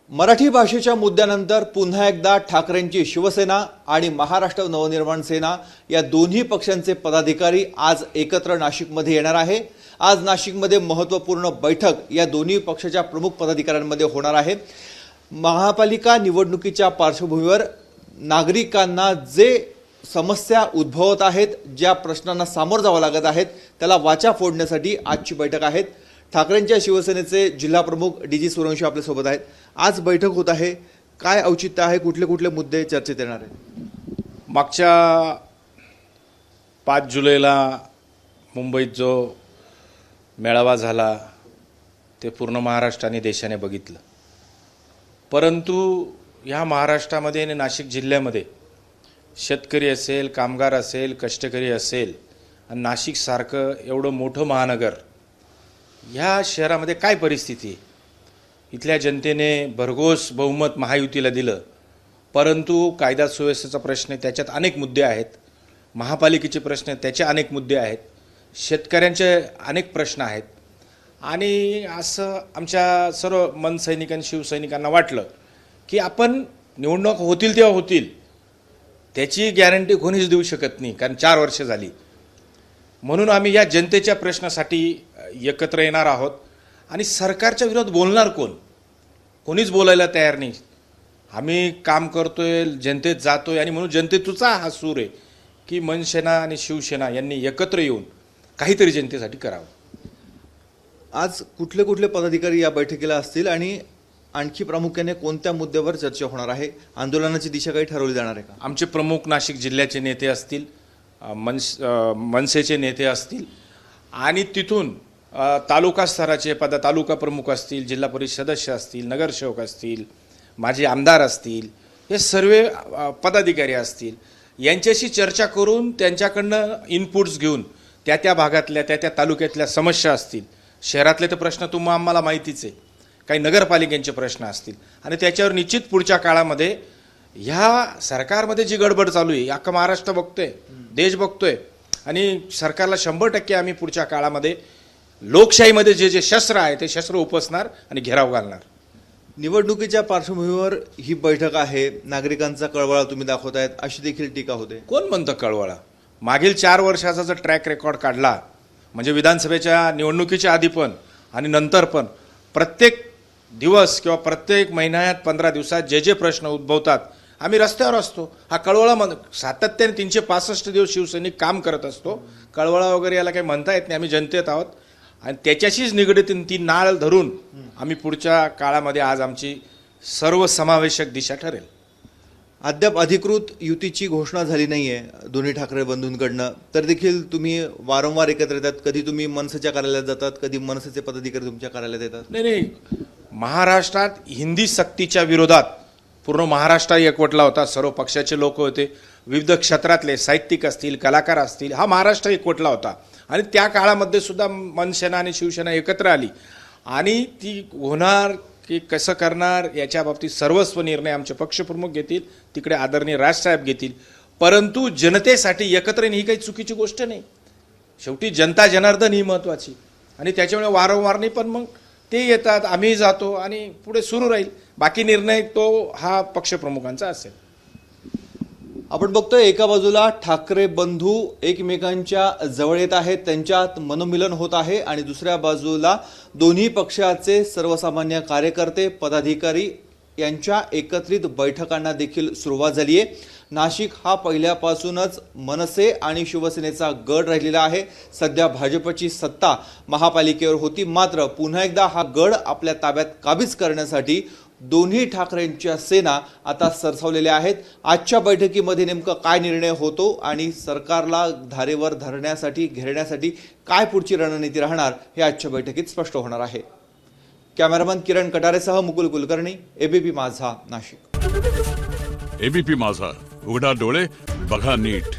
मराठी भाषेच्या मुद्द्यानंतर पुन्हा एकदा ठाकरेंची शिवसेना आणि महाराष्ट्र नवनिर्माण सेना या दोन्ही पक्षांचे पदाधिकारी आज एकत्र नाशिकमध्ये येणार आहे। आज नाशिकमध्ये महत्त्वपूर्ण बैठक या दोन्ही पक्षाच्या प्रमुख पदाधिकाऱ्यांमध्ये होणार आहे। महापालिका निवडणुकीच्या पार्श्वभूमीवर नागरिकांना जे समस्या उद्भवत आहेत, ज्या प्रश्नांना सामोरं जावं लागत आहेत, त्याला वाचा फोडण्यासाठी आजची बैठक आहे। ठाकरेंच्या शिवसेनेचे जिल्हा प्रमुख डी.जी. सूर्यवंशी आपल्या सोबत आहेत। आज बैठक होत आहे, काय औचित्य आहे, कुठले कुठले मुद्दे चर्चेत येणार आहेत? मागच्या 5 जुलैला मुंबईत जो मेळावा झाला ते पूर्ण महाराष्ट्र आणि देशाने बघितलं, परंतु ह्या महाराष्ट्रामध्ये आणि नाशिक जिल्ह्यामध्ये शेतकरी असेल, कामगार असेल, कष्टकरी असेल आणि नाशिकसारखं एवढं मोठं महानगर, ह्या शहरामध्ये काय परिस्थिती आहे? इथल्या जनतेने भरघोस बहुमत महायुतीला दिलं, परंतु कायदा सुव्यवस्थेचा प्रश्न आहे, त्याच्यात अनेक मुद्दे आहेत, महापालिकेचे प्रश्न आहेत, त्याचे अनेक मुद्दे आहेत, शेतकऱ्यांचे अनेक प्रश्न आहेत। आणि असं आमच्या सर्व मनसैनिकांनी शिवसैनिकांना वाटलं की आपण निवडणूक होतील तेव्हा होतील, त्याची गॅरंटी कोणीच देऊ शकत नाही, कारण 4 वर्ष झाली। म्हणून आम्ही या जनतेच्या प्रश्नासाठी एकत्र येणार आहोत। आणि सरकारच्या विरोधात बोलणार कोण? कोणीच बोलायला तयार नाही। आम्ही काम करतोय, जनतेत जातोय, आणि म्हणून जनतेचा हा सूर आहे की मनसेना आणि शिवसेना यांनी एकत्र येऊन काहीतरी जनतेसाठी करावं। आज कुठले कुठले पदाधिकारी या बैठकीला असतील आणि आणखी प्रामुख्याने कोणत्या मुद्द्यावर चर्चा होणार आहे? आंदोलनाची दिशा काही ठरवली जाणार आहे का? आमचे प्रमुख नाशिक जिल्ह्याचे नेते असतील, मनसेचे नेते असतील, आणि तिथून तालुका स्तराचे तालुका प्रमुख असतील, जिल्हा परिषद सदस्य असतील, नगरसेवक असतील, माजी आमदार असतील, हे सर्व पदाधिकारी असतील, यांच्याशी चर्चा करून त्यांच्याकडनं इनपुट्स घेऊन त्या भागातल्या त्या तालुक्यातल्या समस्या असतील, शहरातले तर प्रश्न आम्हाला माहितीच आहे, काही नगरपालिकेचे प्रश्न असतील, आणि त्याच्यावर निश्चित पुढच्या काळामध्ये ह्या सरकारमध्ये जी गडबड चालू आहे, अख्खा महाराष्ट्र बघतोय, देश बघतोय, आणि सरकारला 100% आम्ही पुढच्या काळामध्ये लोकशाहीमध्ये जे शस्त्र आहे ते शस्त्र उपसणार आणि घेराव घालणार। निवडणुकीच्या पार्श्वभूमीवर ही बैठक आहे, नागरिकांचा कळवळा तुम्ही दाखवतायत अशी देखील टीका होते। कोण म्हणतं कळवळा? मागील 4 वर्षाचा जर ट्रॅक रेकॉर्ड काढला, म्हणजे विधानसभेच्या निवडणुकीच्या आधी पण आणि नंतर पण प्रत्येक दिवस किंवा प्रत्येक महिन्यात 15 दिवसात जे प्रश्न उद्भवतात आम्ही रस्त्यावर असतो। हा कळवळा सातत्याने 365 दिवस शिवसैनिक काम करत असतो। कळवळा वगैरे याला काही म्हणता येत नाही, आम्ही जनतेत आहोत, आणि त्याच्याशीच निगडीत ती नाळ धरून आम्ही पुढच्या काळामध्ये आज आमची सर्वसमावेशक दिशा ठरेल। अद्याप अधिकृत युतीची घोषणा झाली नाहीये दोन्ही ठाकरे बंधूंकडनं, तर देखील तुम्ही वारंवार एकत्र येतात। कधी तुम्ही मनसेच्या कार्यालयात जातात, कधी मनसेचे पदाधिकारी तुमच्या कार्यालयात येतात। नाही, महाराष्ट्रात हिंदी सक्तीच्या विरोधात पूर्ण महाराष्ट्र एकवटला होता, सर्व पक्षाचे लोक होते, विविध क्षेत्रातले साहित्यिक असतील, कलाकार असतील, हा महाराष्ट्र एकवटला होता। आणि त्या काळामध्ये सुद्धा मनसेना आणि शिवसेना एकत्र आली, आणि ती होणार की कसं करणार याच्या बाबतीत सर्वस्व निर्णय आमचे पक्षप्रमुख घेतील, तिकडे आदरणीय राजसाहेब घेतील, परंतु जनतेसाठी एकत्र येणे ही काही चुकीची गोष्ट नाही। शेवटी जनता जनार्दन ही महत्त्वाची, आणि त्याच्यामुळे वारंवार नाही, पण मग ते येतात, आम्ही जातो, आणि पुढे सुरू राहील। बाकी निर्णय तो हा पक्षप्रमुखांचा असेल। आपण बघतोय एका बाजूला ठाकरे बंधू एकमेकांच्या जवळ येत आहेत, त्यांच्यात मनोमिलन होत आहे, आणि दुसऱ्या बाजूला दोन्ही पक्षाचे सर्वसामान्य कार्यकर्ते पदाधिकारी यांच्या एकत्रित बैठकांना देखील सुरुवात झाली आहे। नाशिक हा पहिल्यापासूनच मनसे आणि शिवसेनेचा गड राहिलेला आहे। सध्या भाजपची सत्ता महापालिकेवर होती, मात्र पुन्हा एकदा हा गड आपल्या ताब्यात काबीज करण्यासाठी दोन्ही ठाकरेंच्या सेना आता सरसावलेल्या आहेत। आजच्या बैठकीमध्ये नेमकं काय निर्णय होतो आणि सरकारला धारेवर धरण्यासाठी घेरण्यासाठी काय पुढची रणनीती राहणार हे आजच्या बैठकीत स्पष्ट होणार आहे। कॅमेरामन किरण कटारेसह मुकुल कुलकर्णी, एबीपी माझा, नाशिक। एबीपी माझा, उघडा डोळे बघा नीट।